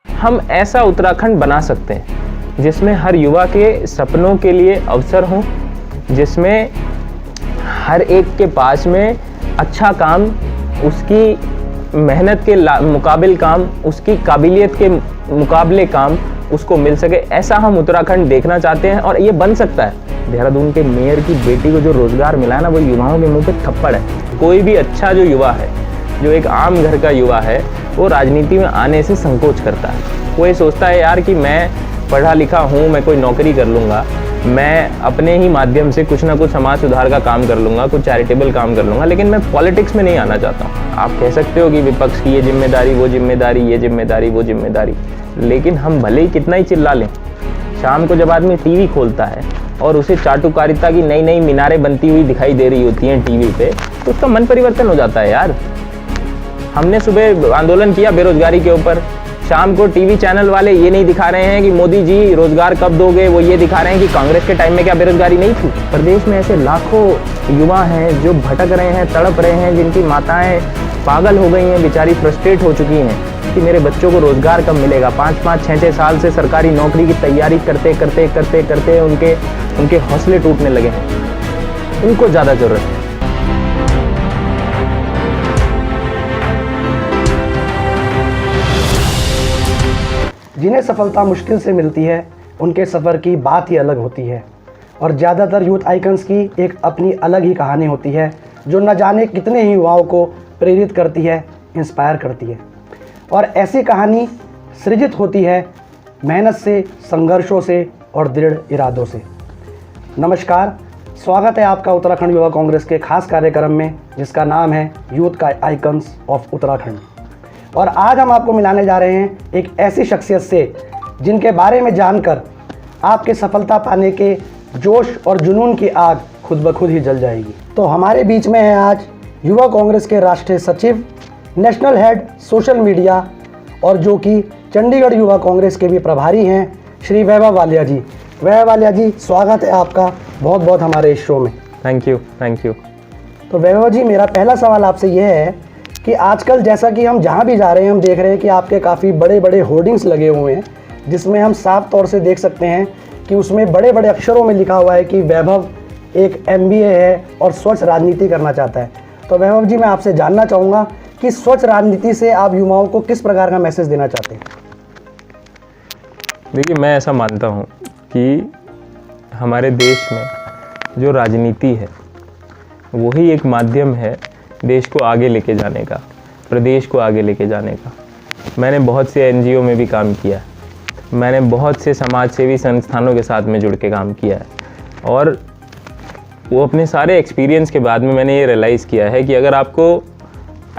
हम ऐसा उत्तराखंड बना सकते हैं जिसमें हर युवा के सपनों के लिए अवसर हों, जिसमें हर एक के पास में अच्छा काम, उसकी मेहनत के मुकाबिल काम, उसकी काबिलियत के मुकाबले काम उसको मिल सके। ऐसा हम उत्तराखंड देखना चाहते हैं और ये बन सकता है। देहरादून के मेयर की बेटी को जो रोजगार मिला है ना, वो युवाओं के मुंह पे थप्पड़ है। कोई भी अच्छा जो युवा है, जो एक आम घर का युवा है, वो राजनीति में आने से संकोच करता है। वो ये सोचता है यार कि मैं पढ़ा लिखा हूँ, मैं कोई नौकरी कर लूँगा, मैं अपने ही माध्यम से कुछ ना कुछ समाज सुधार का काम कर लूँगा, कुछ चैरिटेबल काम कर लूँगा, लेकिन मैं पॉलिटिक्स में नहीं आना चाहता हूँ। आप कह सकते हो कि विपक्ष की ये जिम्मेदारी, वो जिम्मेदारी, ये जिम्मेदारी, वो जिम्मेदारी, लेकिन हम भले ही कितना ही चिल्ला लें, शाम को जब आदमी टीवी खोलता है और उसे चाटुकारिता की नई नई मीनारें बनती हुई दिखाई दे रही होती हैं टीवी पे, तो उसका मन परिवर्तन हो जाता है यार। हमने सुबह आंदोलन किया बेरोजगारी के ऊपर, शाम को टीवी चैनल वाले ये नहीं दिखा रहे हैं कि मोदी जी रोजगार कब दोगे, वो ये दिखा रहे हैं कि कांग्रेस के टाइम में क्या बेरोजगारी नहीं थी। प्रदेश में ऐसे लाखों युवा हैं जो भटक रहे हैं, तड़प रहे हैं, जिनकी माताएं पागल हो गई हैं, बेचारी फ्रस्ट्रेट हो चुकी हैं कि मेरे बच्चों को रोजगार कब मिलेगा। 5-5, 6-6 साल से सरकारी नौकरी की तैयारी करते करते करते करते उनके हौसले टूटने लगे हैं। उनको ज़्यादा जरूरत है। जिन्हें सफलता मुश्किल से मिलती है, उनके सफ़र की बात ही अलग होती है। और ज़्यादातर यूथ आइकन्स की एक अपनी अलग ही कहानी होती है, जो न जाने कितने ही युवाओं को प्रेरित करती है, इंस्पायर करती है। और ऐसी कहानी सृजित होती है मेहनत से, संघर्षों से और दृढ़ इरादों से। नमस्कार, स्वागत है आपका उत्तराखंड युवा कांग्रेस के खास कार्यक्रम में, जिसका नाम है यूथ का आइकन्स ऑफ उत्तराखंड। और आज हम आपको मिलाने जा रहे हैं एक ऐसी शख्सियत से जिनके बारे में जानकर आपके सफलता पाने के जोश और जुनून की आग खुद ब खुद ही जल जाएगी। तो हमारे बीच में है आज युवा कांग्रेस के राष्ट्रीय सचिव, नेशनल हेड सोशल मीडिया और जो कि चंडीगढ़ युवा कांग्रेस के भी प्रभारी हैं, श्री वैभव वालिया जी। वैभव वालिया जी, स्वागत है आपका बहुत बहुत हमारे इस शो में। Thank you, thank you. तो वैभव जी, मेरा पहला सवाल आपसे यह है कि आजकल जैसा कि हम जहाँ भी जा रहे हैं, हम देख रहे हैं कि आपके काफ़ी बड़े बड़े होर्डिंग्स लगे हुए हैं, जिसमें हम साफ तौर से देख सकते हैं कि उसमें बड़े बड़े अक्षरों में लिखा हुआ है कि वैभव एक MBA है और स्वच्छ राजनीति करना चाहता है। तो वैभव जी, मैं आपसे जानना चाहूँगा कि स्वच्छ राजनीति से आप युवाओं को किस प्रकार का मैसेज देना चाहते हैं? देखिए, मैं ऐसा मानता हूँ कि हमारे देश में जो राजनीति है वही एक माध्यम है देश को आगे लेके जाने का, प्रदेश को आगे लेके जाने का। मैंने बहुत से NGO में भी काम किया है, मैंने बहुत से समाज सेवी संस्थानों के साथ में जुड़ के काम किया है, और वो अपने सारे एक्सपीरियंस के बाद में मैंने ये रियलाइज़ किया है कि अगर आपको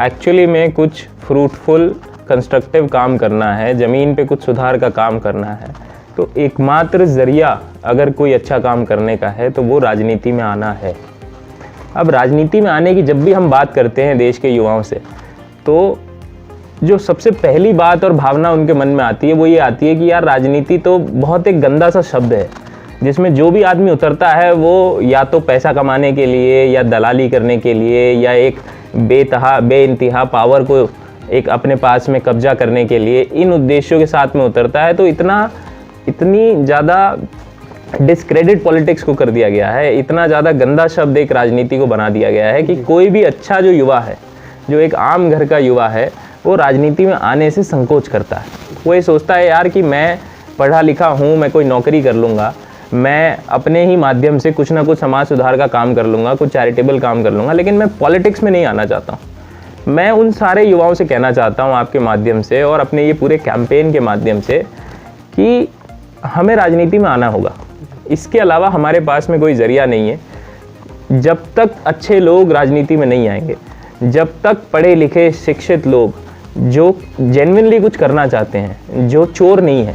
एक्चुअली में कुछ फ्रूटफुल कंस्ट्रक्टिव काम करना है, ज़मीन पे कुछ सुधार का काम करना है, तो एकमात्र ज़रिया अगर कोई अच्छा काम करने का है तो वो राजनीति में आना है। अब राजनीति में आने की जब भी हम बात करते हैं देश के युवाओं से, तो जो सबसे पहली बात और भावना उनके मन में आती है वो ये आती है कि यार राजनीति तो बहुत एक गंदा सा शब्द है, जिसमें जो भी आदमी उतरता है वो या तो पैसा कमाने के लिए, या दलाली करने के लिए, या एक बेइंतहा पावर को एक अपने पास में कब्जा करने के लिए, इन उद्देश्यों के साथ में उतरता है। तो इतनी ज़्यादा डिस्क्रेडिट पॉलिटिक्स को कर दिया गया है, इतना ज़्यादा गंदा शब्द एक राजनीति को बना दिया गया है कि कोई भी अच्छा जो युवा है, जो एक आम घर का युवा है, वो राजनीति में आने से संकोच करता है। वो ये सोचता है यार कि मैं पढ़ा लिखा हूँ, मैं कोई नौकरी कर लूँगा, मैं अपने ही माध्यम से कुछ ना कुछ समाज सुधार का काम कर लूँगा, कुछ चैरिटेबल काम कर लूँगा, लेकिन मैं पॉलिटिक्स में नहीं आना चाहता हूँ। मैं उन सारे युवाओं से कहना चाहता हूँ आपके माध्यम से और अपने ये पूरे कैंपेन के माध्यम से कि हमें राजनीति में आना होगा। इसके अलावा हमारे पास में कोई ज़रिया नहीं है। जब तक अच्छे लोग राजनीति में नहीं आएंगे, जब तक पढ़े लिखे शिक्षित लोग जो जेन्युइनली कुछ करना चाहते हैं, जो चोर नहीं है,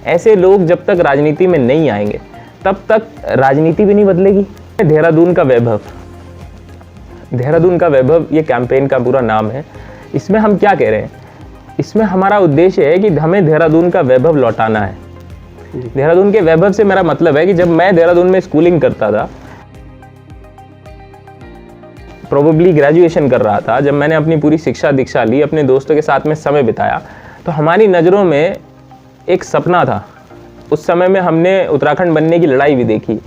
ऐसे लोग जब तक राजनीति में नहीं आएंगे, तब तक राजनीति भी नहीं बदलेगी। देहरादून का वैभव ये कैंपेन का पूरा नाम है। इसमें हम क्या कह रहे हैं? इसमें हमारा उद्देश्य है कि हमें देहरादून का वैभव लौटाना है। देहरादून के वैभव से मेरा मतलब है कि जब मैं देहरादून में स्कूलिंग करता था, प्रोबेबली ग्रेजुएशन कर रहा था, जब मैंने अपनी पूरी शिक्षा दीक्षा ली, अपने दोस्तों के साथ में समय बिताया, तो हमारी नज़रों में एक सपना था। उस समय में हमने उत्तराखंड बनने की लड़ाई भी देखी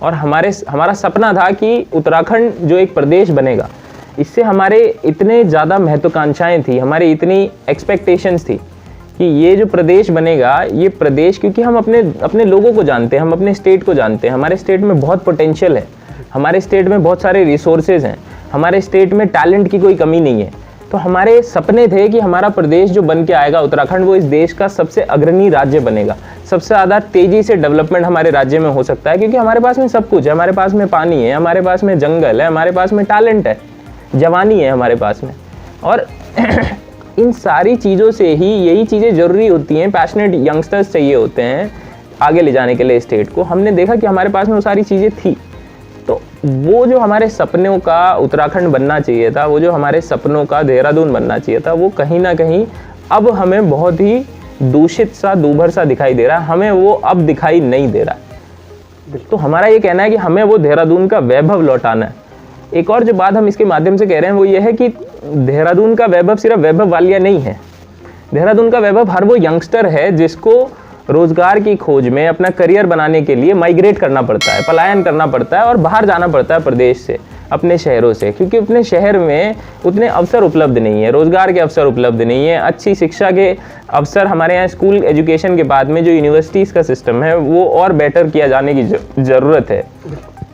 और हमारा सपना था कि उत्तराखंड जो एक प्रदेश बनेगा, इससे हमारे इतने ज़्यादा महत्वाकांक्षाएं थी, हमारी इतनी एक्सपेक्टेशंस थी कि ये जो प्रदेश बनेगा, ये प्रदेश, क्योंकि हम अपने लोगों को जानते हैं, हम अपने स्टेट को जानते हैं, हमारे स्टेट में बहुत पोटेंशियल है, हमारे स्टेट में बहुत सारे रिसोर्सेज हैं, हमारे स्टेट में टैलेंट की कोई कमी नहीं है। तो हमारे सपने थे कि हमारा प्रदेश जो बन के आएगा उत्तराखंड, वो इस देश का सबसे अग्रणी राज्य बनेगा, सबसे ज़्यादा तेज़ी से डेवलपमेंट हमारे राज्य में हो सकता है, क्योंकि हमारे पास में सब कुछ है, हमारे पास में पानी है, हमारे पास में जंगल है, हमारे पास में टैलेंट है, जवानी है हमारे पास में। और इन सारी चीज़ों से ही यही चीज़ें ज़रूरी होती हैं, पैशनेट यंगस्टर्स चाहिए होते हैं आगे ले जाने के लिए स्टेट को। हमने देखा कि हमारे पास में वो सारी चीज़ें थी, तो वो जो हमारे सपनों का उत्तराखंड बनना चाहिए था, वो जो हमारे सपनों का देहरादून बनना चाहिए था, वो कहीं ना कहीं अब हमें बहुत ही दूषित सा, दूभर सा दिखाई दे रहा है, हमें वो अब दिखाई नहीं दे रहा है। तो हमारा ये कहना है कि हमें वो देहरादून का वैभव लौटाना है। एक और जो बात हम इसके माध्यम से कह रहे हैं वो ये है कि देहरादून का वैभव सिर्फ वैभव वालिया नहीं है, देहरादून का वैभव हर वो यंगस्टर है जिसको रोजगार की खोज में अपना करियर बनाने के लिए माइग्रेट करना पड़ता है, पलायन करना पड़ता है और बाहर जाना पड़ता है प्रदेश से, अपने शहरों से, क्योंकि अपने शहर में उतने अवसर उपलब्ध नहीं है, रोजगार के अवसर उपलब्ध नहीं है, अच्छी शिक्षा के अवसर हमारे यहाँ स्कूल एजुकेशन के बाद में जो यूनिवर्सिटीज़ का सिस्टम है वो और बेटर किया जाने की ज़रूरत है।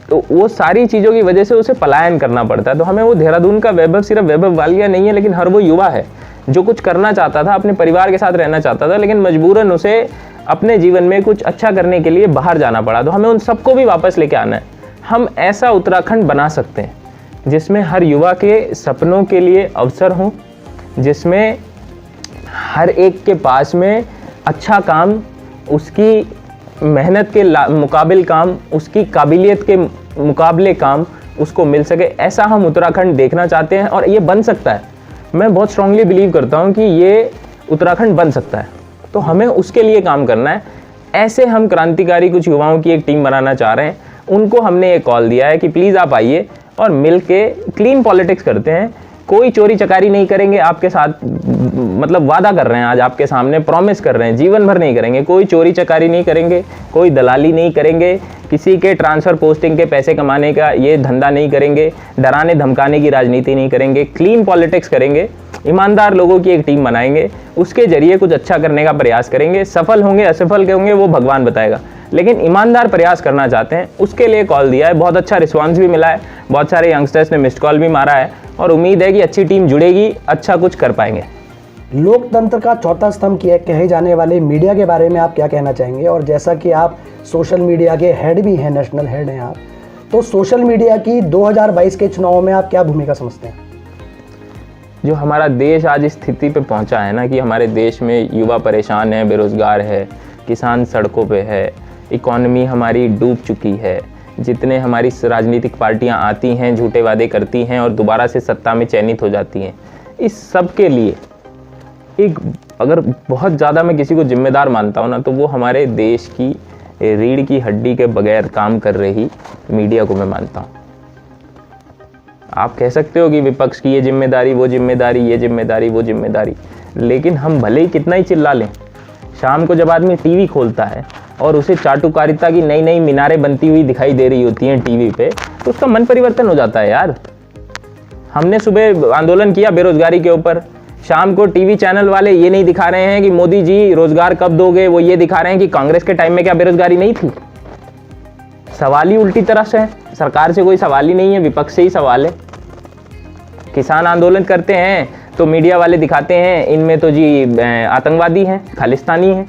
तो वो सारी चीज़ों की वजह से उसे पलायन करना पड़ता है। तो हमें वो देहरादून का वैभव सिर्फ वैभव वालिया नहीं है, लेकिन हर वो युवा है जो कुछ करना चाहता था, अपने परिवार के साथ रहना चाहता था, लेकिन मजबूरन उसे अपने जीवन में कुछ अच्छा करने के लिए बाहर जाना पड़ा। तो हमें उन सबको भी वापस लेके आना है। हम ऐसा उत्तराखंड बना सकते हैं जिसमें हर युवा के सपनों के लिए अवसर हों, जिसमें हर एक के पास में अच्छा काम, उसकी मेहनत के मुकाबिल काम, उसकी काबिलियत के मुकाबले काम उसको मिल सके। ऐसा हम उत्तराखंड देखना चाहते हैं और ये बन सकता है। मैं बहुत स्ट्रांगली बिलीव करता हूँ कि ये उत्तराखंड बन सकता है, तो हमें उसके लिए काम करना है। ऐसे हम क्रांतिकारी कुछ युवाओं की एक टीम बनाना चाह रहे हैं। उनको हमने ये कॉल दिया है कि प्लीज़ आप आइए और मिल के क्लीन पॉलिटिक्स करते हैं। कोई चोरी चकारी नहीं करेंगे आपके साथ, मतलब वादा कर रहे हैं आज आपके सामने, प्रॉमिस कर रहे हैं, जीवन भर नहीं करेंगे। कोई चोरी चकारी नहीं करेंगे, कोई दलाली नहीं करेंगे, किसी के ट्रांसफ़र पोस्टिंग के पैसे कमाने का ये धंधा नहीं करेंगे, डराने धमकाने की राजनीति नहीं करेंगे, क्लीन पॉलिटिक्स करेंगे, ईमानदार लोगों की एक टीम बनाएंगे, उसके जरिए कुछ अच्छा करने का प्रयास करेंगे। सफल होंगे असफल होंगे वो भगवान बताएगा, लेकिन ईमानदार प्रयास करना चाहते हैं, उसके लिए कॉल दिया है। बहुत अच्छा रिस्पांस भी मिला है, बहुत सारे यंगस्टर्स ने मिस्ड कॉल भी मारा है और उम्मीद है कि अच्छी टीम जुड़ेगी, अच्छा कुछ कर पाएंगे। लोकतंत्र का चौथा स्तंभ कहे जाने वाले मीडिया के बारे में आप क्या कहना चाहेंगे? और जैसा कि आप सोशल मीडिया के हेड भी हैं, नेशनल हेड हैं आप, तो सोशल मीडिया की 2022 के चुनाव में आप क्या भूमिका समझते हैं? जो हमारा देश आज इस स्थिति पे पहुंचा है ना, कि हमारे देश में युवा परेशान है, बेरोजगार है, किसान सड़कों पे है, इकॉनमी हमारी डूब चुकी है, जितने हमारी राजनीतिक पार्टियां आती हैं, झूठे वादे करती हैं और दोबारा से सत्ता में चयनित हो जाती हैं, इस सब के लिए एक अगर बहुत ज़्यादा मैं किसी को जिम्मेदार मानता हूँ ना, तो वो हमारे देश की रीढ़ की हड्डी के बगैर काम कर रही मीडिया को मैं मानता हूँ। आप कह सकते हो कि विपक्ष की ये जिम्मेदारी, वो जिम्मेदारी, ये जिम्मेदारी, वो जिम्मेदारी, लेकिन हम भले ही कितना ही चिल्ला लें, शाम को जब आदमी टीवी खोलता है और उसे चाटुकारिता की नई नई मीनारें बनती हुई दिखाई दे रही होती हैं टीवी पे, तो उसका मन परिवर्तन हो जाता है यार। हमने सुबह आंदोलन किया बेरोजगारी के ऊपर, शाम को टीवी चैनल वाले ये नहीं दिखा रहे हैं कि मोदी जी रोजगार कब दोगे, वो ये दिखा रहे हैं कि कांग्रेस के टाइम में क्या बेरोजगारी नहीं थी। सवाल ही उल्टी तरह से है, सरकार से कोई सवाल ही नहीं है, विपक्ष से ही सवाल है। किसान आंदोलन करते हैं तो मीडिया वाले दिखाते हैं इनमें तो जी आतंकवादी हैं, खालिस्तानी हैं।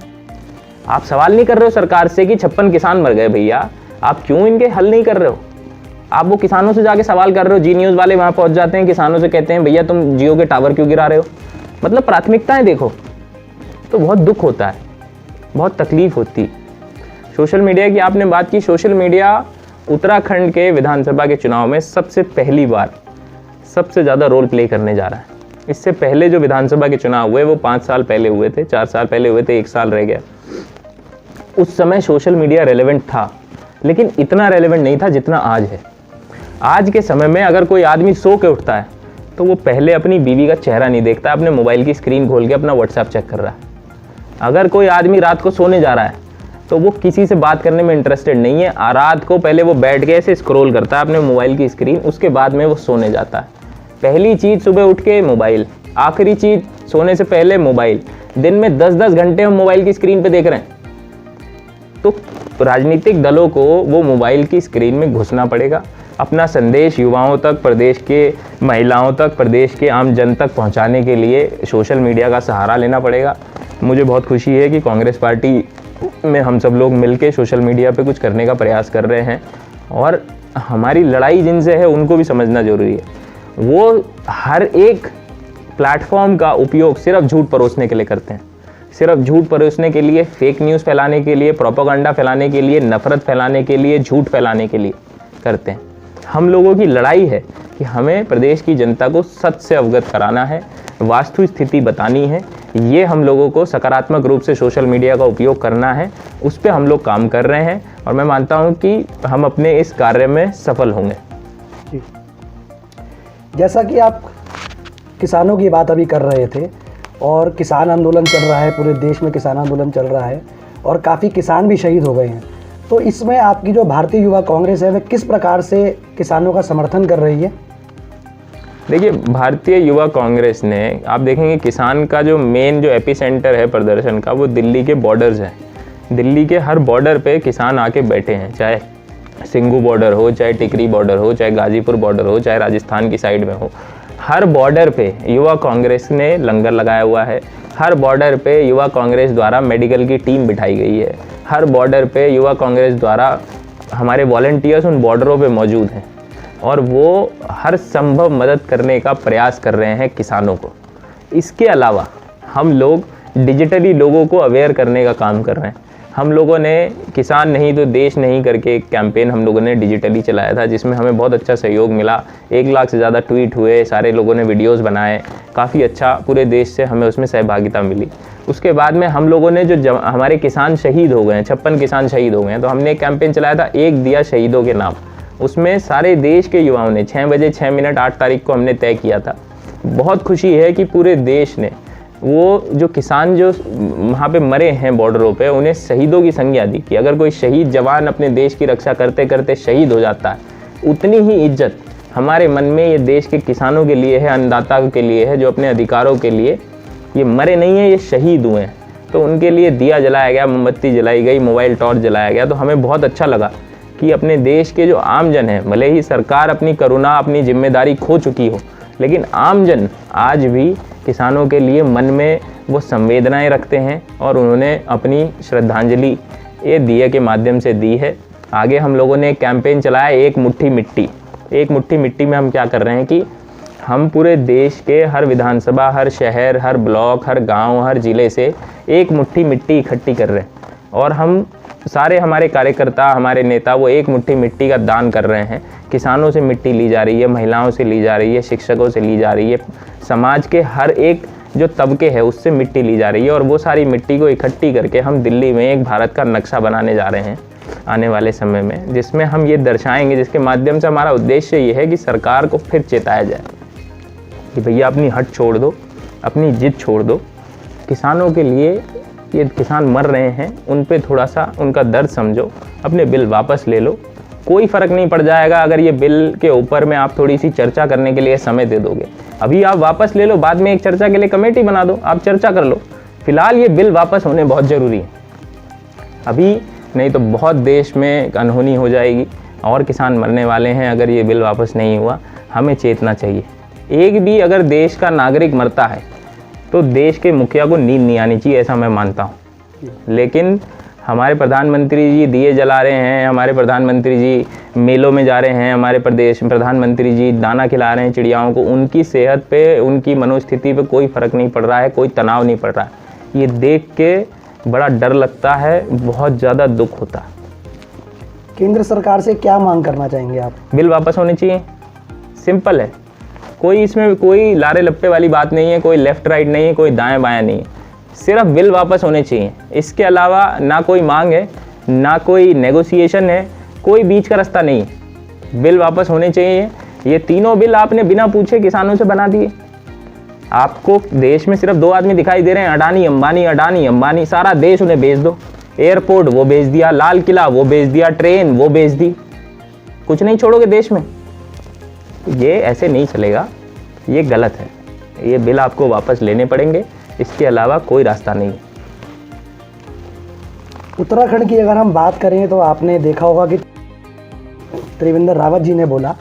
आप सवाल नहीं कर रहे हो सरकार से कि 56 किसान मर गए भैया, आप क्यों इनके हल नहीं कर रहे हो? आप वो किसानों से जाके सवाल कर रहे हो। जी न्यूज़ वाले वहाँ पहुँच जाते हैं, किसानों से कहते हैं भैया तुम जियो के टावर क्यों गिरा रहे हो? मतलब प्राथमिकताएं देखो, तो बहुत दुख होता है, बहुत तकलीफ होती। सोशल मीडिया की आपने बात की, सोशल मीडिया उत्तराखंड के विधानसभा के चुनाव में सबसे पहली बार सबसे ज़्यादा रोल प्ले करने जा रहा है। इससे पहले जो विधानसभा के चुनाव हुए वो 5 साल पहले हुए थे, 4 साल पहले हुए थे, 1 साल रह गया। उस समय सोशल मीडिया रेलेवेंट था, लेकिन इतना रेलेवेंट नहीं था जितना आज है। आज के समय में अगर कोई आदमी सो के उठता है तो वो पहले अपनी बीवी का चेहरा नहीं देखता, अपने मोबाइल की स्क्रीन खोल के अपना व्हाट्सएप चेक कर रहा है। अगर कोई आदमी रात को सोने जा रहा है तो वो किसी से बात करने में इंटरेस्टेड नहीं है। रात को पहले वो बैठ के ऐसे स्क्रॉल करता है अपने मोबाइल की स्क्रीन, उसके बाद में वो सोने जाता है। पहली चीज़ सुबह उठ के मोबाइल, आखिरी चीज़ सोने से पहले मोबाइल। दिन में 10-10 घंटे हम मोबाइल की स्क्रीन पे देख रहे हैं। तो राजनीतिक दलों को वो मोबाइल की स्क्रीन में घुसना पड़ेगा, अपना संदेश युवाओं तक, प्रदेश के महिलाओं तक, प्रदेश के आम जन तक पहुंचाने के लिए सोशल मीडिया का सहारा लेना पड़ेगा। मुझे बहुत खुशी है कि कांग्रेस पार्टी में हम सब लोग मिलके सोशल मीडिया पे कुछ करने का प्रयास कर रहे हैं, और हमारी लड़ाई जिनसे है उनको भी समझना ज़रूरी है। वो हर एक प्लेटफॉर्म का उपयोग सिर्फ झूठ परोसने के लिए करते हैं, सिर्फ झूठ परोसने के लिए, फेक न्यूज़ फैलाने के लिए, प्रोपेगेंडा फैलाने के लिए, नफरत फैलाने के लिए, झूठ फैलाने के लिए करते हैं। हम लोगों की लड़ाई है कि हमें प्रदेश की जनता को सच से अवगत कराना है, वास्तु स्थिति बतानी है। ये हम लोगों को सकारात्मक रूप से सोशल मीडिया का उपयोग करना है, उस पर हम लोग काम कर रहे हैं, और मैं मानता हूँ कि हम अपने इस कार्य में सफल होंगे। जी, जैसा कि आप किसानों की बात अभी कर रहे थे, और किसान आंदोलन चल रहा है, पूरे देश में किसान आंदोलन चल रहा है, और काफ़ी किसान भी शहीद हो गए हैं, तो इसमें आपकी जो भारतीय युवा कांग्रेस है वह किस प्रकार से किसानों का समर्थन कर रही है? देखिए, भारतीय युवा कांग्रेस ने, आप देखेंगे किसान का जो मेन जो एपिसेंटर है प्रदर्शन का, वो दिल्ली के बॉर्डर्स है। दिल्ली के हर बॉर्डर पे किसान आके बैठे हैं, चाहे सिंघू बॉर्डर हो, चाहे टिकरी बॉर्डर हो, चाहे गाजीपुर बॉर्डर हो, चाहे राजस्थान की साइड में हो। हर बॉर्डर पे युवा कांग्रेस ने लंगर लगाया हुआ है। हर बॉर्डर पे युवा कांग्रेस द्वारा मेडिकल की टीम बिठाई गई है। हर बॉर्डर पे युवा कांग्रेस द्वारा हमारे वॉलंटियर्स उन बॉर्डरों पे मौजूद हैं, और वो हर संभव मदद करने का प्रयास कर रहे हैं किसानों को। इसके अलावा हम लोग डिजिटली लोगों को अवेयर करने का काम कर रहे हैं। हम लोगों ने किसान नहीं तो देश नहीं करके एक कैंपेन हम लोगों ने डिजिटली चलाया था, जिसमें हमें बहुत अच्छा सहयोग मिला। 1 लाख से ज़्यादा ट्वीट हुए, सारे लोगों ने वीडियोस बनाए, काफ़ी अच्छा पूरे देश से हमें उसमें सहभागिता मिली। उसके बाद में हम लोगों ने जो हमारे किसान शहीद हो गए हैं, 56 किसान शहीद हो गए हैं, तो हमने एक कैंपेन चलाया था, एक दिया शहीदों के नाम। उसमें सारे देश के युवाओं ने 6 बजे 6 मिनट 8 तारीख को हमने तय किया था। बहुत खुशी है कि पूरे देश ने वो जो किसान जो वहाँ पे मरे हैं बॉर्डरों पे, उन्हें शहीदों की संज्ञा दी कि अगर कोई शहीद जवान अपने देश की रक्षा करते करते शहीद हो जाता है, उतनी ही इज्जत हमारे मन में ये देश के किसानों के लिए है, अन्नदाता के लिए है, जो अपने अधिकारों के लिए ये मरे नहीं हैं, ये शहीद हुए हैं। तो उनके लिए दिया जलाया गया, मोमबत्ती जलाई गई, मोबाइल टॉर्च जलाया गया। तो हमें बहुत अच्छा लगा कि अपने देश के जो आमजन हैं, भले ही सरकार अपनी करुणा, अपनी जिम्मेदारी खो चुकी हो, लेकिन आमजन आज भी किसानों के लिए मन में वो संवेदनाएं रखते हैं, और उन्होंने अपनी श्रद्धांजलि ये दिए के माध्यम से दी है। आगे हम लोगों ने एक कैंपेन चलाया, एक मुट्ठी मिट्टी। एक मुट्ठी मिट्टी में हम क्या कर रहे हैं कि हम पूरे देश के हर विधानसभा, हर शहर, हर ब्लॉक, हर गांव, हर ज़िले से एक मुट्ठी मिट्टी इकट्ठी कर रहे हैं, और हम सारे हमारे कार्यकर्ता, हमारे नेता वो एक मुट्ठी मिट्टी का दान कर रहे हैं। किसानों से मिट्टी ली जा रही है, महिलाओं से ली जा रही है, शिक्षकों से ली जा रही है, समाज के हर एक जो तबके है उससे मिट्टी ली जा रही है, और वो सारी मिट्टी को इकट्ठी करके हम दिल्ली में एक भारत का नक्शा बनाने जा रहे हैं आने वाले समय में, जिसमें हम ये दर्शाएंगे, जिसके माध्यम से हमारा उद्देश्य ये है कि सरकार को फिर चेताया जाए कि भैया अपनी हट छोड़ दो, अपनी जिद छोड़ दो। किसानों के लिए, ये किसान मर रहे हैं, उन पे थोड़ा सा उनका दर्द समझो, अपने बिल वापस ले लो। कोई फ़र्क नहीं पड़ जाएगा अगर ये बिल के ऊपर में आप थोड़ी सी चर्चा करने के लिए समय दे दोगे। अभी आप वापस ले लो, बाद में एक चर्चा के लिए कमेटी बना दो, आप चर्चा कर लो। फिलहाल ये बिल वापस होने बहुत ज़रूरी है अभी, नहीं तो बहुत देश में अनहोनी हो जाएगी और किसान मरने वाले हैं अगर ये बिल वापस नहीं हुआ। हमें चेतना चाहिए। एक भी अगर देश का नागरिक मरता है तो देश के मुखिया को नींद नहीं आनी चाहिए, ऐसा मैं मानता हूँ। लेकिन हमारे प्रधानमंत्री जी दिए जला रहे हैं, हमारे प्रधानमंत्री जी मेलों में जा रहे हैं, हमारे प्रदेश प्रधानमंत्री जी दाना खिला रहे हैं चिड़ियाओं को, उनकी सेहत पे, उनकी मनोस्थिति पे कोई फ़र्क नहीं पड़ रहा है, कोई तनाव नहीं पड़ रहा है। ये देख के बड़ा डर लगता है, बहुत ज़्यादा दुख होता है। केंद्र सरकार से क्या मांग करना चाहेंगे आप? बिल वापस होने चाहिए, सिंपल है। कोई इसमें कोई लारे लप्पे वाली बात नहीं है, कोई लेफ्ट राइट नहीं है, कोई दाएं बाएं नहीं है। सिर्फ बिल वापस होने चाहिए, इसके अलावा ना कोई मांग है, ना कोई नेगोशिएशन है, कोई बीच का रास्ता नहीं है। बिल वापस होने चाहिए। ये तीनों बिल आपने बिना पूछे किसानों से बना दिए। आपको देश में सिर्फ 2 आदमी दिखाई दे रहे हैं, अडानी अंबानी, अडानी अंबानी। सारा देश उन्हें बेच दो। एयरपोर्ट वो बेच दिया, लाल किला वो बेच दिया, ट्रेन वो बेच दी, कुछ नहीं छोड़ोगे देश में। ये ऐसे नहीं चलेगा, ये गलत है। ये बिल आपको वापस लेने पड़ेंगे, इसके अलावा कोई रास्ता नहीं। उत्तराखंड की अगर हम बात करें तो आपने देखा होगा कि त्रिवेंद्र रावत जी ने बोला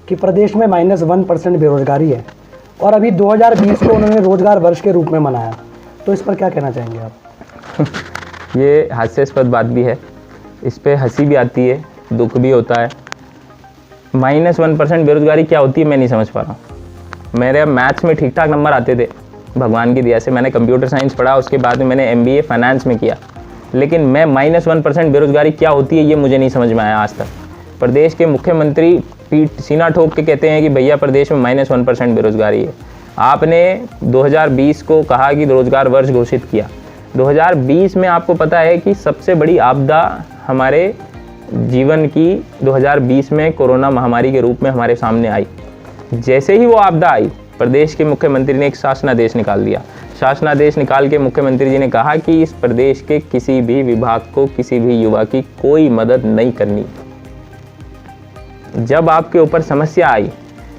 कि प्रदेश में -1% बेरोजगारी है और अभी 2020 को उन्होंने रोजगार वर्ष के रूप में मनाया। तो इस पर क्या कहना चाहेंगे आप? ये हास्यास्पद बात भी है, इस पे हंसी भी आती है, दुख भी होता है। -1% बेरोजगारी क्या होती है मैं नहीं समझ पा रहा हूँ। मेरे मैथ्स में ठीक ठाक नंबर आते थे भगवान की दया से। मैंने कंप्यूटर साइंस पढ़ा, उसके बाद में मैंने MBA फाइनेंस में किया, लेकिन मैं -1% बेरोजगारी क्या होती है ये मुझे नहीं समझ में आया आज तक। प्रदेश के मुख्यमंत्री पीठ सीना ठोक के कहते हैं कि भैया प्रदेश में -1% बेरोजगारी है। आपने 2020 को कहा कि रोजगार वर्ष घोषित किया। 2020 में आपको पता है कि सबसे बड़ी आपदा हमारे जीवन की 2020 में कोरोना महामारी के रूप में हमारे सामने आई। जैसे ही वो आपदा आई, प्रदेश के मुख्यमंत्री ने एक शासनादेश निकाल दिया। शासनादेश निकाल के मुख्यमंत्री जी ने कहा कि इस प्रदेश के किसी भी विभाग को, किसी भी युवा की कोई मदद नहीं करनी। जब आपके ऊपर समस्या आई,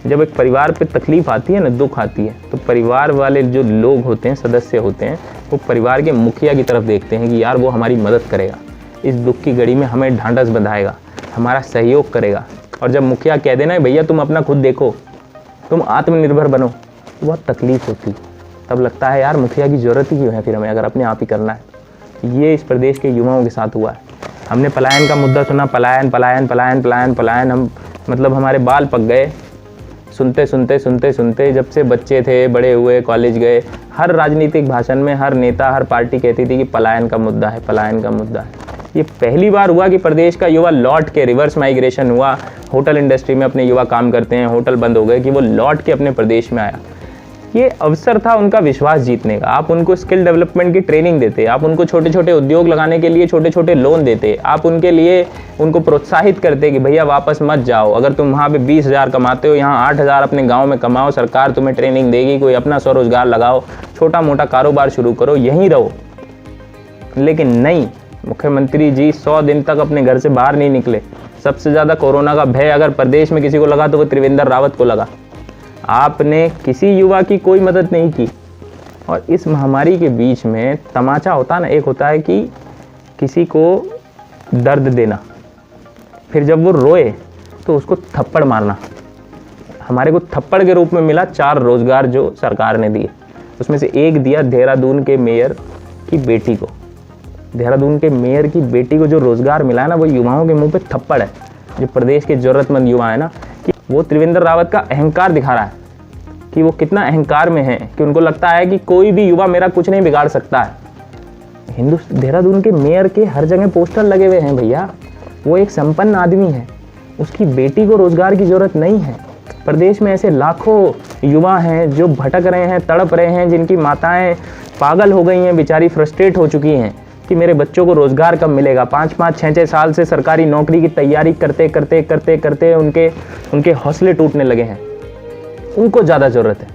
जब एक परिवार पे तकलीफ आती है ना, दुख आती है, तो परिवार वाले जो लोग होते हैं, सदस्य होते हैं, वो परिवार के मुखिया की तरफ देखते हैं कि यार वो हमारी मदद करेगा, इस दुख की घड़ी में हमें ढांढस बंधाएगा, हमारा सहयोग करेगा। और जब मुखिया कह देना भैया तुम अपना खुद देखो, तुम आत्मनिर्भर बनो, तो बहुत तकलीफ होती। तब लगता है यार मुखिया की ज़रूरत ही क्यों है फिर हमें, अगर अपने आप ही करना है। ये इस प्रदेश के युवाओं के साथ हुआ है। हमने पलायन का मुद्दा सुना, पलायन पलायन पलायन पलायन पलायन, हम मतलब हमारे बाल पक गए सुनते सुनते सुनते सुनते। जब से बच्चे थे, बड़े हुए, कॉलेज गए, हर राजनीतिक भाषण में हर नेता, हर पार्टी कहती थी कि पलायन का मुद्दा है, पलायन का मुद्दा है। ये पहली बार हुआ कि प्रदेश का युवा लौट के, रिवर्स माइग्रेशन हुआ। होटल इंडस्ट्री में अपने युवा काम करते हैं, होटल बंद हो गए, कि वो लौट के अपने प्रदेश में आया। ये अवसर था उनका विश्वास जीतने का। आप उनको स्किल डेवलपमेंट की ट्रेनिंग देते, आप उनको छोटे छोटे उद्योग लगाने के लिए छोटे छोटे लोन देते, आप उनके लिए उनको प्रोत्साहित करते कि भैया वापस मत जाओ, अगर तुम वहाँ पे 20,000 कमाते हो, यहाँ 8,000 अपने गांव में कमाओ, सरकार तुम्हें ट्रेनिंग देगी, कोई अपना स्वरोजगार लगाओ, छोटा मोटा कारोबार शुरू करो, यहीं रहो। लेकिन नहीं, मुख्यमंत्री जी 100 दिन तक अपने घर से बाहर नहीं निकले। सबसे ज़्यादा कोरोना का भय अगर प्रदेश में किसी को लगा तो वो त्रिवेंद्र रावत को लगा। आपने किसी युवा की कोई मदद नहीं की। और इस महामारी के बीच में तमाचा होता ना, एक होता है कि किसी को दर्द देना, फिर जब वो रोए तो उसको थप्पड़ मारना। हमारे को थप्पड़ के रूप में मिला 4 रोजगार जो सरकार ने दिए, उसमें से एक दिया देहरादून के मेयर की बेटी को। देहरादून के मेयर की बेटी को जो रोजगार मिला है ना, वो युवाओं के मुंह पे थप्पड़ है। जो प्रदेश के जरूरतमंद युवा है ना, कि वो त्रिवेंद्र रावत का अहंकार दिखा रहा है कि वो कितना अहंकार में है, कि उनको लगता है कि कोई भी युवा मेरा कुछ नहीं बिगाड़ सकता है। देहरादून के मेयर के हर जगह पोस्टर लगे हुए हैं भैया। वो एक संपन्न आदमी है, उसकी बेटी को रोजगार की जरूरत नहीं है। प्रदेश में ऐसे लाखों युवा हैं जो भटक रहे हैं, तड़प रहे हैं, जिनकी माताएं पागल हो गई हैं, बेचारी फ्रस्ट्रेट हो चुकी हैं कि मेरे बच्चों को रोजगार कब मिलेगा। 5-5, 6-6 साल से सरकारी नौकरी की तैयारी करते करते करते करते उनके हौसले टूटने लगे हैं। उनको ज़्यादा ज़रूरत है।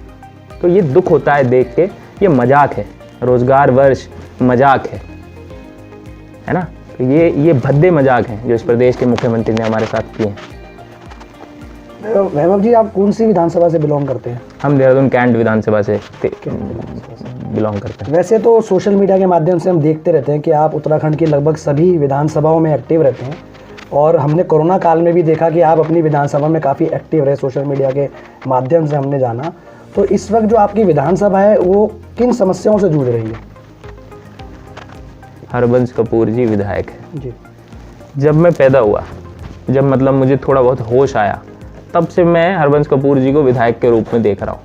तो ये दुख होता है देख के। ये मजाक है, रोजगार वर्ष मजाक है ना। तो ये भद्दे मजाक हैं जो इस प्रदेश के मुख्यमंत्री ने हमारे साथ किए हैं। वैभव जी, आप कौन सी विधानसभा से बिलोंग करते हैं? हम देहरादून कैंट विधानसभा से बिलोंग करते हैं। वैसे तो सोशल मीडिया के माध्यम से हम देखते रहते हैं कि आप उत्तराखंड की लगभग सभी विधानसभाओं में एक्टिव रहते हैं, और हमने कोरोना काल में भी देखा कि आप अपनी विधानसभा में काफ़ी एक्टिव रहे, सोशल मीडिया के माध्यम से हमने जाना। तो इस वक्त जो आपकी विधानसभा है वो किन समस्याओं से जूझ रही है? हरबंस कपूर जी विधायक है जी। जब मैं पैदा हुआ, जब मतलब मुझे थोड़ा बहुत होश आया, तब से मैं हरबंस कपूर जी को विधायक के रूप में देख रहा हूँ।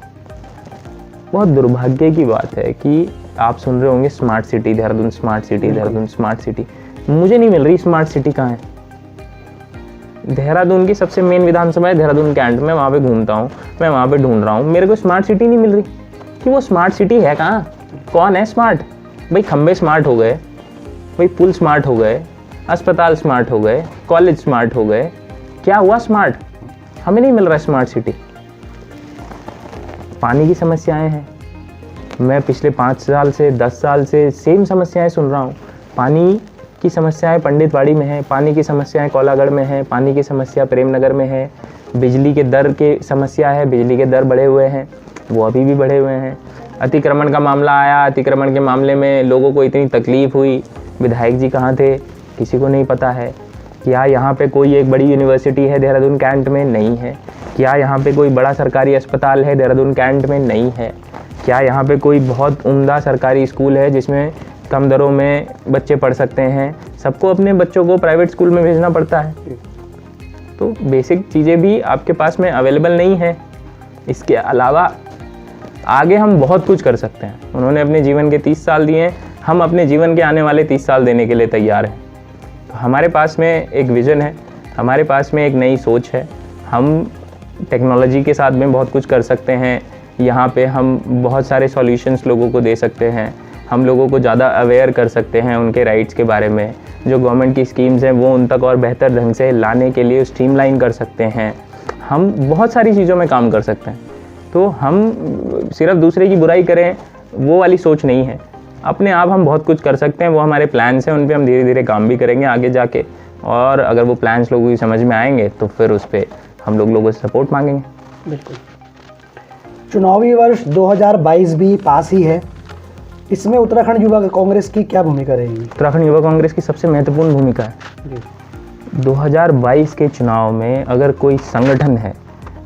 बहुत दुर्भाग्य की बात है कि आप सुन रहे होंगे smart city, Dehradun smart city, Dehradun smart city. मुझे नहीं मिल रही स्मार्ट सिटी कहाँ है। देहरादून की सबसे मेन विधानसभा है देहरादून कैंट में, वहाँ पे घूमता हूँ, मैं वहाँ पे ढूंढ रहा हूँ, मेरे को स्मार्ट सिटी नहीं मिल रही कि वो स्मार्ट सिटी है कहाँ, कौन है स्मार्ट। भाई खंबे स्मार्ट हो गए, भाई पुल स्मार्ट हो गए, अस्पताल स्मार्ट हो गए, कॉलेज स्मार्ट हो गए, क्या हुआ स्मार्ट? हमें नहीं मिल रहा स्मार्ट सिटी। पानी की समस्याएं हैं, मैं पिछले 5 साल से 10 साल से सेम समस्याएं सुन रहा हूँ। पानी की समस्याएं पंडितवाड़ी में है, पानी की समस्याएं कोलागढ़ में है, पानी की समस्या प्रेमनगर में है, बिजली के दर की समस्या है, बिजली के दर बढ़े हुए हैं, वो अभी भी बढ़े हुए हैं। अतिक्रमण का मामला आया, अतिक्रमण के मामले में लोगों को इतनी तकलीफ हुई, विधायक जी कहाँ थे किसी को नहीं पता है। क्या यहाँ पे कोई एक बड़ी यूनिवर्सिटी है देहरादून कैंट में? नहीं है। क्या यहाँ पे कोई बड़ा सरकारी अस्पताल है देहरादून कैंट में? नहीं है। क्या यहाँ पे कोई बहुत उम्दा सरकारी स्कूल है जिसमें कम दरों में बच्चे पढ़ सकते हैं? सबको अपने बच्चों को प्राइवेट स्कूल में भेजना पड़ता है। तो बेसिक चीज़ें भी आपके पास में अवेलेबल नहीं है। इसके अलावा आगे हम बहुत कुछ कर सकते हैं। उन्होंने अपने जीवन के 30 साल दिए हैं, हम अपने जीवन के आने वाले 30 साल देने के लिए तैयार हैं। तो हमारे पास में एक विज़न है, हमारे पास में एक नई सोच है। हम टेक्नोलॉजी के साथ में बहुत कुछ कर सकते हैं। यहाँ पे हम बहुत सारे सॉल्यूशंस लोगों को दे सकते हैं। हम लोगों को ज़्यादा अवेयर कर सकते हैं उनके राइट्स के बारे में। जो गवर्नमेंट की स्कीम्स हैं वो उन तक और बेहतर ढंग से लाने के लिए स्ट्रीमलाइन कर सकते हैं। हम बहुत सारी चीज़ों में काम कर सकते हैं। तो हम सिर्फ दूसरे की बुराई करें वो वाली सोच नहीं है। अपने आप हम बहुत कुछ कर सकते हैं। वो हमारे प्लान्स हैं, उन पे हम धीरे धीरे काम भी करेंगे आगे जाके। और अगर वो प्लान्स लोगों की समझ में आएंगे तो फिर उस पर हम लोगों से सपोर्ट मांगेंगे। बिल्कुल। चुनावी वर्ष 2022 भी पास ही है, इसमें उत्तराखंड युवा कांग्रेस की क्या भूमिका रहेगी? उत्तराखंड युवा कांग्रेस की सबसे महत्वपूर्ण भूमिका है। 2022 के चुनाव में अगर कोई संगठन है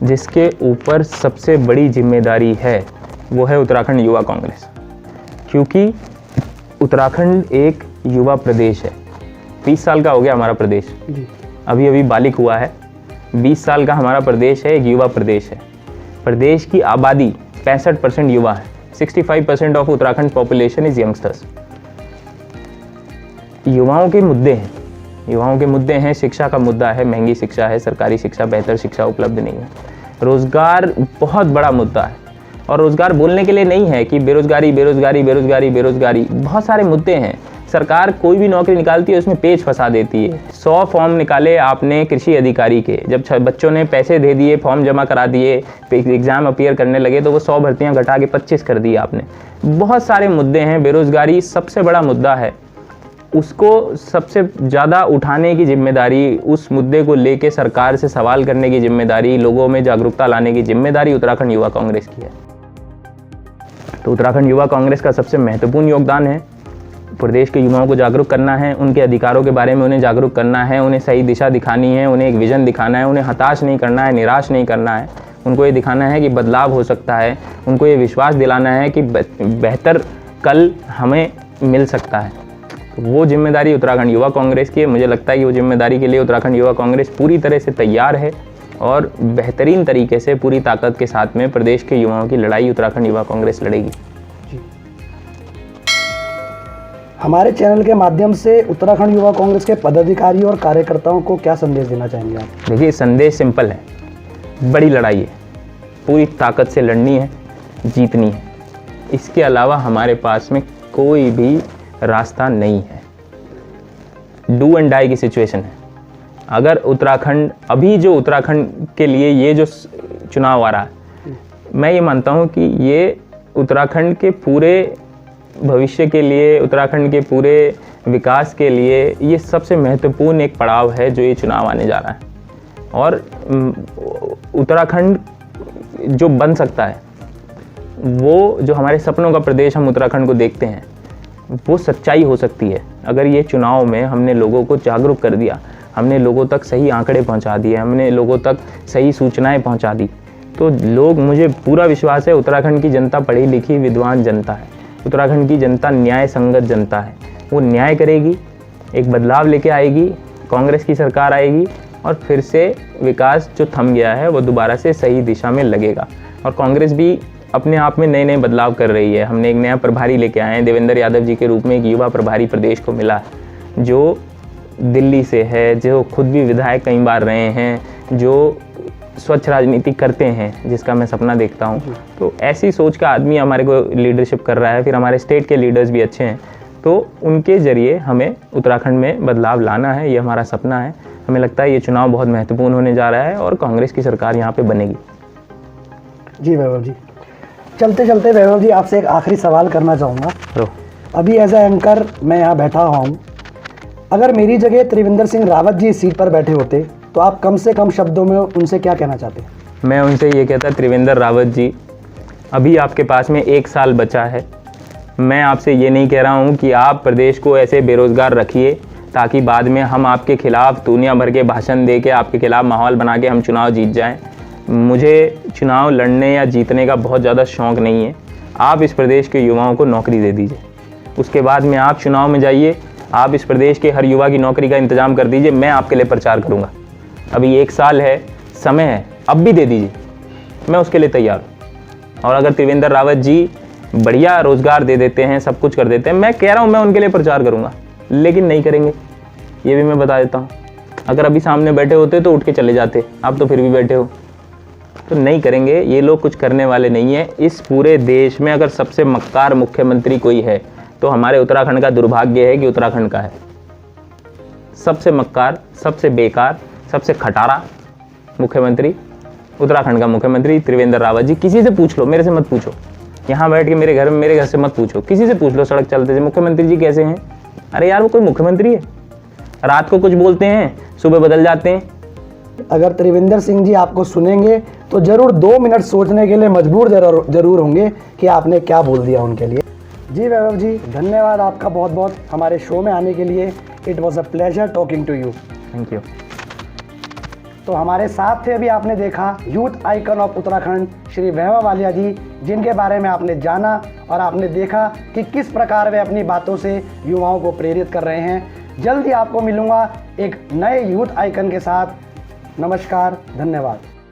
जिसके ऊपर सबसे बड़ी जिम्मेदारी है वो है उत्तराखंड युवा कांग्रेस। क्योंकि उत्तराखंड एक युवा प्रदेश है। 20 साल का हो गया हमारा प्रदेश, अभी अभी बालिक हुआ है। 20 साल का हमारा प्रदेश है, एक युवा प्रदेश है। प्रदेश की आबादी 65% युवा है। 65% of Uttarakhand population is youngsters. युवाओं के मुद्दे हैं, युवाओं के मुद्दे हैं। शिक्षा का मुद्दा है, महंगी शिक्षा है, सरकारी शिक्षा, बेहतर शिक्षा उपलब्ध नहीं है। रोजगार बहुत बड़ा मुद्दा है। और रोजगार बोलने के लिए नहीं है कि बेरोजगारी बेरोजगारी बेरोजगारी बेरोजगारी, बहुत सारे मुद्दे हैं। सरकार कोई भी नौकरी निकालती है उसमें पेच फंसा देती है। 100 फॉर्म निकाले आपने कृषि अधिकारी के, जब बच्चों ने पैसे दे दिए, फॉर्म जमा करा दिए, एग्जाम अपीयर करने लगे तो वो 100 भर्तियां घटा के 25 कर दी आपने। बहुत सारे मुद्दे हैं। बेरोजगारी सबसे बड़ा मुद्दा है, उसको सबसे ज़्यादा उठाने की जिम्मेदारी, उस मुद्दे को लेके सरकार से सवाल करने की जिम्मेदारी, लोगों में जागरूकता लाने की जिम्मेदारी उत्तराखंड युवा कांग्रेस की है। तो उत्तराखंड युवा कांग्रेस का सबसे महत्वपूर्ण योगदान है प्रदेश के युवाओं को जागरूक करना है, उनके अधिकारों के बारे में उन्हें जागरूक करना है, उन्हें सही दिशा दिखानी है, उन्हें एक विज़न दिखाना है, उन्हें हताश नहीं करना है, निराश नहीं करना है। उनको ये दिखाना है कि बदलाव हो सकता है, उनको ये विश्वास दिलाना है कि बेहतर कल हमें मिल सकता है। तो वो जिम्मेदारी उत्तराखंड युवा कांग्रेस की है। मुझे लगता है कि वो जिम्मेदारी के लिए उत्तराखंड युवा कांग्रेस पूरी तरह से तैयार है और बेहतरीन तरीके से पूरी ताकत के साथ में प्रदेश के युवाओं की लड़ाई उत्तराखंड युवा कांग्रेस लड़ेगी। हमारे चैनल के माध्यम से उत्तराखंड युवा कांग्रेस के पदाधिकारी और कार्यकर्ताओं को क्या संदेश देना चाहेंगे आप? देखिए, संदेश सिंपल है, बड़ी लड़ाई है, पूरी ताकत से लड़नी है, जीतनी है। इसके अलावा हमारे पास में कोई भी रास्ता नहीं है। डू एंड डाई की सिचुएशन है। अगर उत्तराखंड, अभी जो उत्तराखंड के लिए ये जो चुनाव आ रहा है, मैं ये मानता हूँ कि ये उत्तराखंड के पूरे भविष्य के लिए, उत्तराखंड के पूरे विकास के लिए ये सबसे महत्वपूर्ण एक पड़ाव है जो ये चुनाव आने जा रहा है। और उत्तराखंड जो बन सकता है, वो जो हमारे सपनों का प्रदेश हम उत्तराखंड को देखते हैं, वो सच्चाई हो सकती है अगर ये चुनाव में हमने लोगों को जागरूक कर दिया, हमने लोगों तक सही आंकड़े पहुंचा दिए, हमने लोगों तक सही सूचनाएं पहुंचा दी। तो लोग, मुझे पूरा विश्वास है, उत्तराखंड की जनता पढ़ी लिखी विद्वान जनता है। उत्तराखंड की जनता न्याय संगत जनता है। वो न्याय करेगी, एक बदलाव लेके आएगी, कांग्रेस की सरकार आएगी और फिर से विकास जो थम गया है वो दोबारा से सही दिशा में लगेगा। और कांग्रेस भी अपने आप में नए नए बदलाव कर रही है। हमने एक नया प्रभारी लेके आए हैं, देवेंद्र यादव जी के रूप में एक युवा प्रभारी प्रदेश को मिला है, जो दिल्ली से है, जो खुद भी विधायक कई बार रहे हैं, जो स्वच्छ राजनीति करते हैं, जिसका मैं सपना देखता हूँ। तो ऐसी सोच का आदमी हमारे को लीडरशिप कर रहा है। फिर हमारे स्टेट के लीडर्स भी अच्छे हैं, तो उनके ज़रिए हमें उत्तराखंड में बदलाव लाना है, ये हमारा सपना है। हमें लगता है ये चुनाव बहुत महत्वपूर्ण होने जा रहा है और कांग्रेस की सरकार यहाँ पे बनेगी। जी वैभव जी, चलते चलते वैभव जी आपसे एक आखिरी सवाल करना चाहूँगा। तो अभी एज ए एंकर मैं यहाँ बैठा हुआ हूँ, अगर मेरी जगह त्रिवेंद्र सिंह रावत जी इस सीट पर बैठे होते तो आप कम से कम शब्दों में उनसे क्या कहना चाहते? मैं उनसे ये कहता, त्रिवेंद्र रावत जी, अभी आपके पास में 1 साल बचा है। मैं आपसे ये नहीं कह रहा हूँ कि आप प्रदेश को ऐसे बेरोज़गार रखिए ताकि बाद में हम आपके खिलाफ दुनिया भर के भाषण दे के आपके खिलाफ माहौल बना के हम चुनाव जीत जाएं। मुझे चुनाव लड़ने या जीतने का बहुत ज़्यादा शौक़ नहीं है। आप इस प्रदेश के युवाओं को नौकरी दे दीजिए, उसके बाद में आप चुनाव में जाइए, आप इस प्रदेश के हर युवा की नौकरी का इंतज़ाम कर दीजिए। मैं आपके लिए प्रचार करूँगा। अभी 1 साल है, समय है, अब भी दे दीजिए, मैं उसके लिए तैयार हूँ। और अगर त्रिवेंद्र रावत जी बढ़िया रोज़गार दे देते हैं, सब कुछ कर देते हैं, मैं कह रहा हूँ मैं उनके लिए प्रचार करूँगा, लेकिन नहीं करेंगे, ये भी मैं बता देता हूँ। अगर अभी सामने बैठे होते तो उठ के चले जाते, आप तो फिर भी बैठे हो, तो नहीं करेंगे। ये लोग कुछ करने वाले नहीं है। इस पूरे देश में अगर सबसे मक्कार मुख्यमंत्री कोई है तो हमारे उत्तराखंड का दुर्भाग्य है कि उत्तराखंड का है। सबसे मक्कार, सबसे बेकार, सबसे खटारा मुख्यमंत्री उत्तराखंड का मुख्यमंत्री त्रिवेंद्र रावत जी। किसी से पूछ लो, मेरे से मत पूछो, यहाँ बैठ के मेरे घर से मत पूछो, किसी से पूछ लो सड़क चलते से मुख्यमंत्री जी कैसे हैं। अरे यार, वो कोई मुख्यमंत्री है? रात को कुछ बोलते हैं, सुबह बदल जाते हैं। अगर त्रिवेंद्र सिंह जी आपको सुनेंगे तो ज़रूर 2 मिनट सोचने के लिए मजबूर जरूर होंगे कि आपने क्या बोल दिया उनके लिए। जी वैभव जी, धन्यवाद आपका बहुत बहुत हमारे शो में आने के लिए। It was a pleasure talking to you. Thank you. तो हमारे साथ थे, अभी आपने देखा youth icon of Uttarakhand Shri Vaibhav Walia ji, जिनके बारे में आपने जाना और आपने देखा कि किस प्रकार वे अपनी बातों से युवाओं को प्रेरित कर रहे हैं। जल्दी आपको मिलूंगा एक नए यूथ आइकन के साथ। नमस्कार, धन्यवाद।